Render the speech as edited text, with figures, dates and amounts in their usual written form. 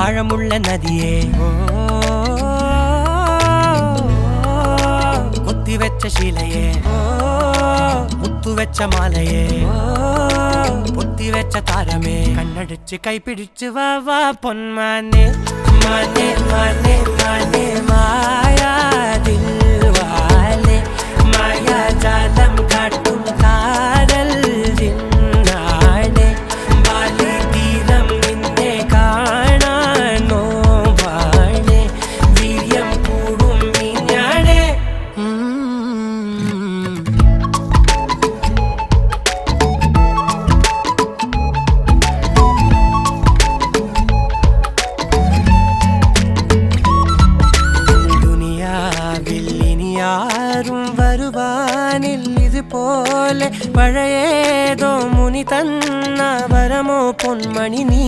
ஆழமுள்ள நதியே கொத்தி வெச்ச சீலையே முத்து வெச்ச மாலையே பொத்தி வெச்ச தாரமே கண்ணடிச்சு கைப்பிடிச்சு வா வா பொன்மானே மானே மானே மானே மாயா தில் வாலே மாயா ஜாலம் காட்டும் காதல் ஜின்னானே வாலி தீரம் நின்னே കാണാനോ വാണേ വീര്യം കൂടും മിഞ്ഞാണേ ും വരുവാനിൽ ഇതുപോലെ പഴയേതോ മുനി തന്ന വരമോ പൊന്മണി നീ